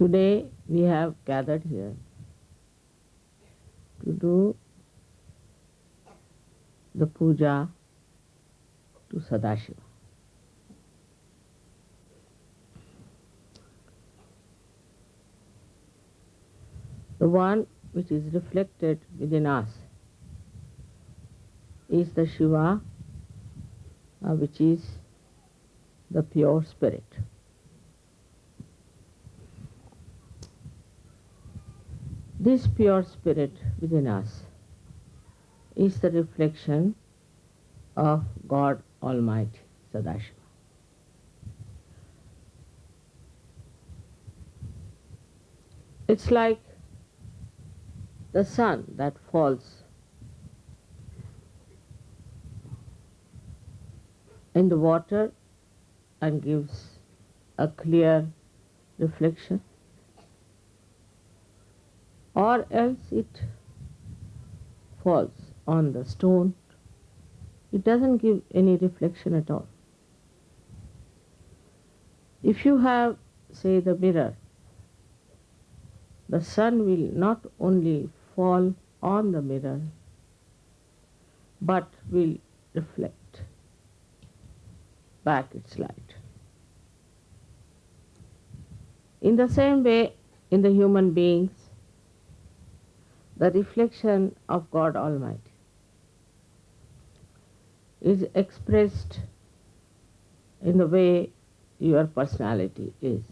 Today we have gathered here to do the puja to Sadashiva. The one which is reflected within us is the Shiva, which is the pure spirit. This pure spirit within us is the reflection of God Almighty, Sadashiva. It's like the sun that falls in the water and gives a clear reflection, or else it falls on the stone. It doesn't give any reflection at all. If you have, say, the mirror, the sun will not only fall on the mirror, but will reflect back its light. In the same way, in the human beings, the reflection of God Almighty is expressed in the way your personality is.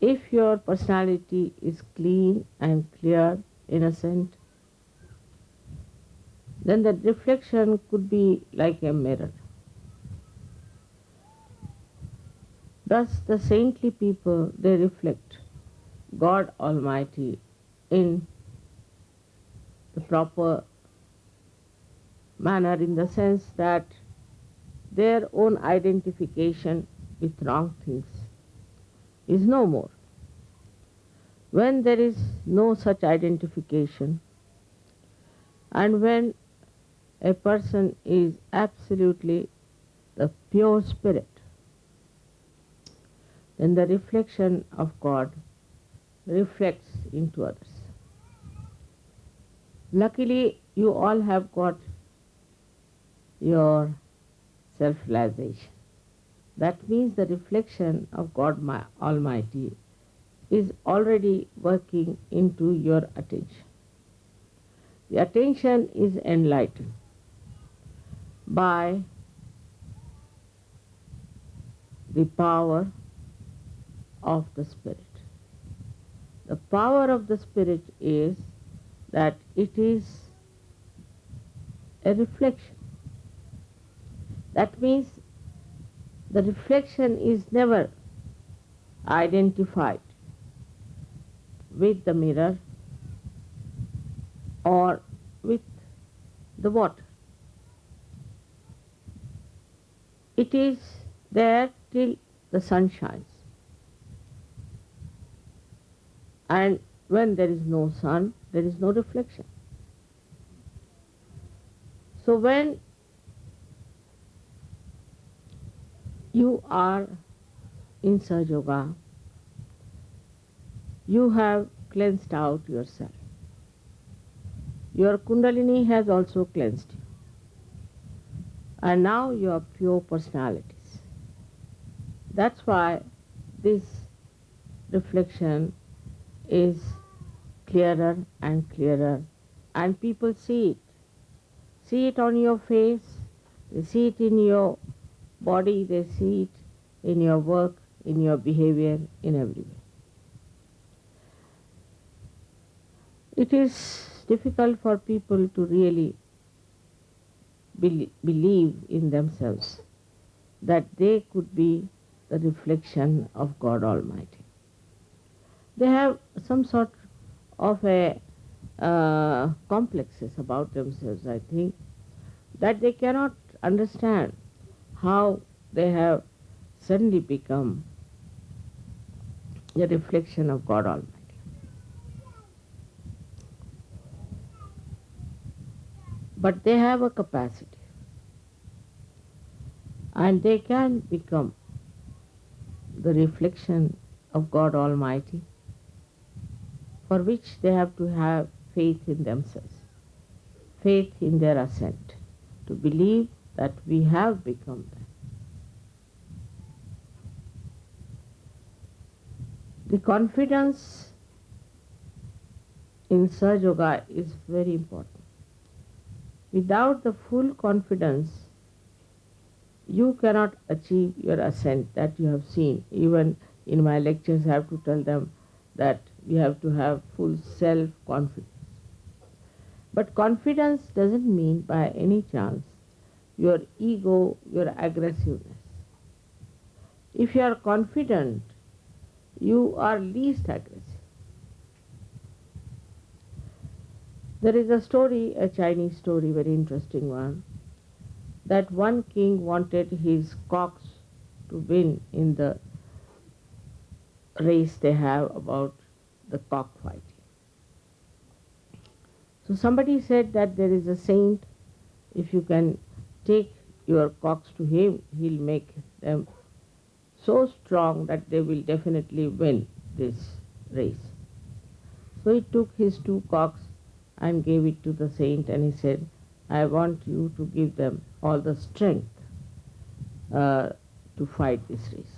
If your personality is clean and clear, innocent, then the reflection could be like a mirror. Thus, the saintly people, they reflect God Almighty in the proper manner, in the sense that their own identification with wrong things is no more. When there is no such identification, and when a person is absolutely the pure spirit, then the reflection of God reflects into others. Luckily, you all have got your self-realization. That means the reflection of God Almighty is already working into your attention. The attention is enlightened by the power of the Spirit. The power of the Spirit is that it is a reflection. That means the reflection is never identified with the mirror or with the water. It is there till the sun shines. And when there is no sun, there is no reflection. So when you are in Sahaja Yoga, you have cleansed out yourself. Your Kundalini has also cleansed you. And now you are pure personalities. That's why this reflection is clearer and clearer, and people see it. See it on your face, they see it in your body, they see it in your work, in your behavior, in every way. It is difficult for people to really believe in themselves that they could be the reflection of God Almighty. They have some sort of a complexes about themselves, I think, that they cannot understand how they have suddenly become the reflection of God Almighty. But they have a capacity, and they can become the reflection of God Almighty, for which they have to have faith in themselves, faith in their ascent, to believe that we have become that. The confidence in Sahaja Yoga is very important. Without the full confidence, you cannot achieve your ascent that you have seen. Even in my lectures, I have to tell them that we have to have full self-confidence. But confidence doesn't mean by any chance your ego, your aggressiveness. If you are confident, you are least aggressive. There is a story, a Chinese story, very interesting one, that one king wanted his cocks to win in the race they have about the cockfighting. So somebody said that there is a saint, if you can take your cocks to him, he'll make them so strong that they will definitely win this race. So he took his two cocks and gave it to the saint, and he said, I want you to give them all the strength to fight this race.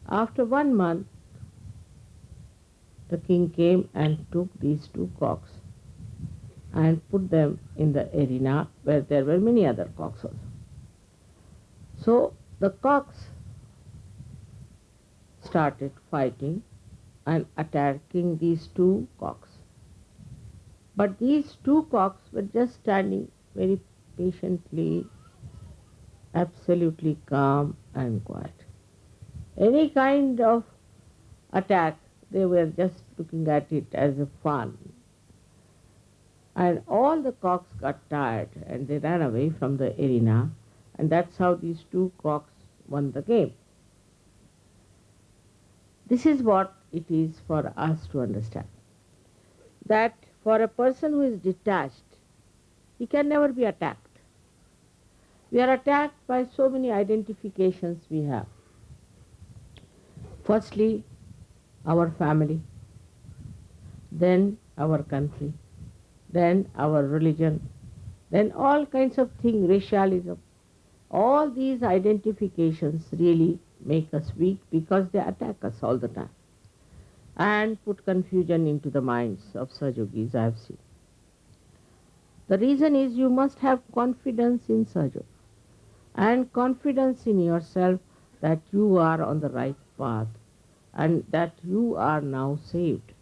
After 1 month, the king came and took these two cocks and put them in the arena where there were many other cocks also. So the cocks started fighting and attacking these two cocks. But these two cocks were just standing very patiently, absolutely calm and quiet. Any kind of attack, they were just looking at it as a fun. And all the cocks got tired and they ran away from the arena, and that's how these two cocks won the game. This is what it is for us to understand. That for a person who is detached, he can never be attacked. We are attacked by so many identifications we have. Firstly, our family, then our country, then our religion, then all kinds of things, racialism. All these identifications really make us weak because they attack us all the time and put confusion into the minds of Sahaja Yogis I have seen. The reason is you must have confidence in Sahaja Yoga and confidence in yourself that you are on the right path and that you are now saved.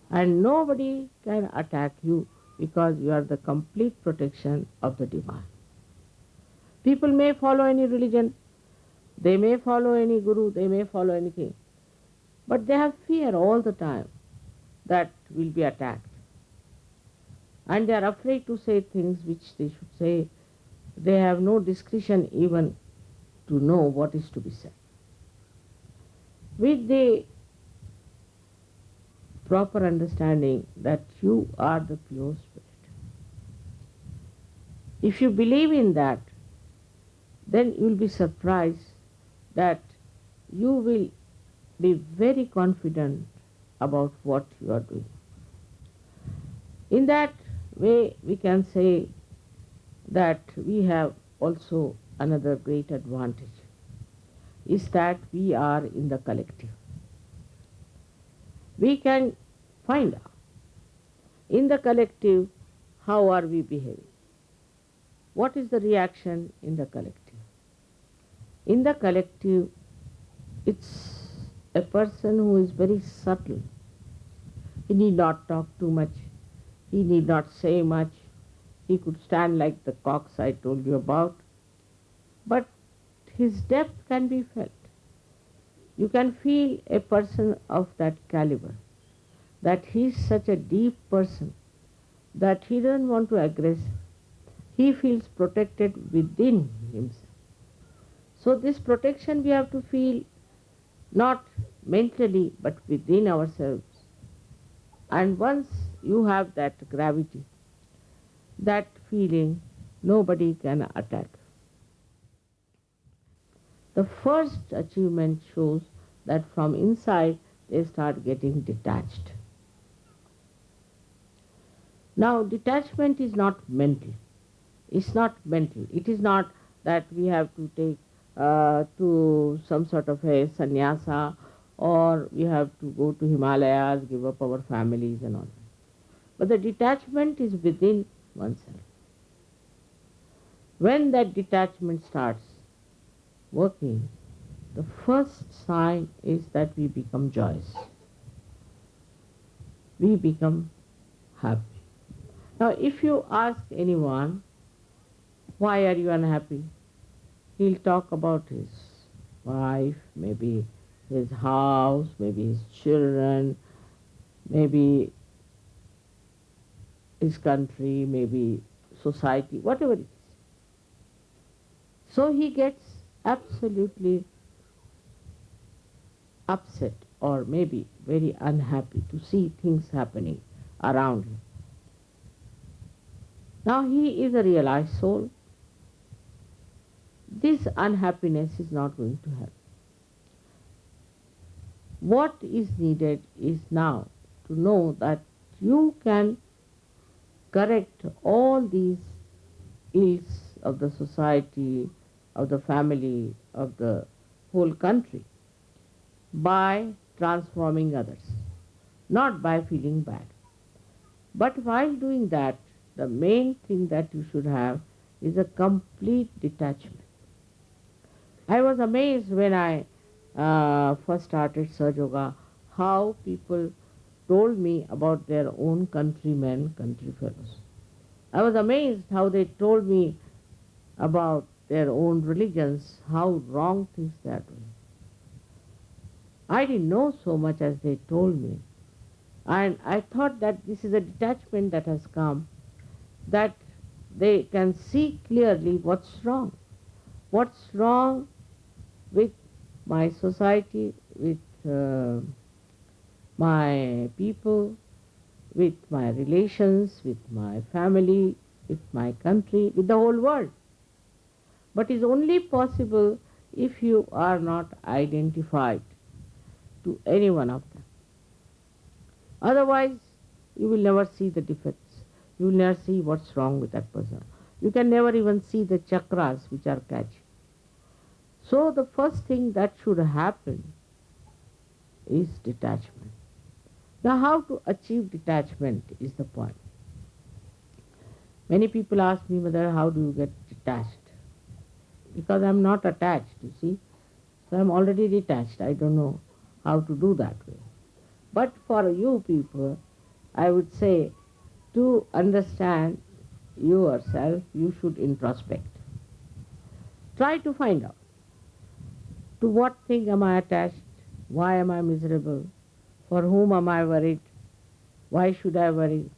And nobody can attack you because you are the complete protection of the divine. People may follow any religion, they may follow any guru, they may follow anything, but they have fear all the time that will be attacked. And they are afraid to say things which they should say. They have no discretion even to know what is to be said. With the proper understanding that you are the pure spirit, if you believe in that, then you will be surprised that you will be very confident about what you are doing. In that way, we can say that we have also another great advantage, is that we are in the collective. We can find out in the collective how are we behaving. What is the reaction in the collective? In the collective, it's a person who is very subtle. He need not talk too much. He need not say much. He could stand like the cocks I told you about. But his depth can be felt. You can feel a person of that caliber, that he is such a deep person, that he doesn't want to aggress. He feels protected within himself. So this protection we have to feel not mentally but within ourselves. And once you have that gravity, that feeling, nobody can attack. The first achievement shows that from inside they start getting detached. Now, detachment is not mental. It's not mental. It is not that we have to take to some sort of a sannyasa, or we have to go to Himalayas, give up our families and all that. But the detachment is within oneself. When that detachment starts working, the first sign is that we become joyous. We become happy. Now, if you ask anyone, why are you unhappy? He'll talk about his wife, maybe his house, maybe his children, maybe his country, maybe society, whatever it is. So he gets absolutely upset or maybe very unhappy to see things happening around him. Now he is a realized soul. This unhappiness is not going to help. What is needed is now to know that you can correct all these ills of the society, of the family, of the whole country by transforming others, not by feeling bad. But while doing that, the main thing that you should have is a complete detachment. I was amazed when I first started Sahaja Yoga how people told me about their own countrymen, country fellows. I was amazed how they told me about their own religions, how wrong things they are doing. I didn't know so much as they told me. And I thought that this is a detachment that has come, that they can see clearly what's wrong. What's wrong with my society, with my people, with my relations, with my family, with my country, with the whole world. But is only possible if you are not identified to any one of them. Otherwise, you will never see the defects. You will never see what's wrong with that person. You can never even see the chakras which are catchy. So the first thing that should happen is detachment. Now, how to achieve detachment is the point. Many people ask me, Mother, how do you get detached? Because I'm not attached, you see. So I'm already detached. I don't know how to do that way. But for you people, I would say to understand yourself, you should introspect. Try to find out to what thing am I attached, why am I miserable, for whom am I worried, why should I worry,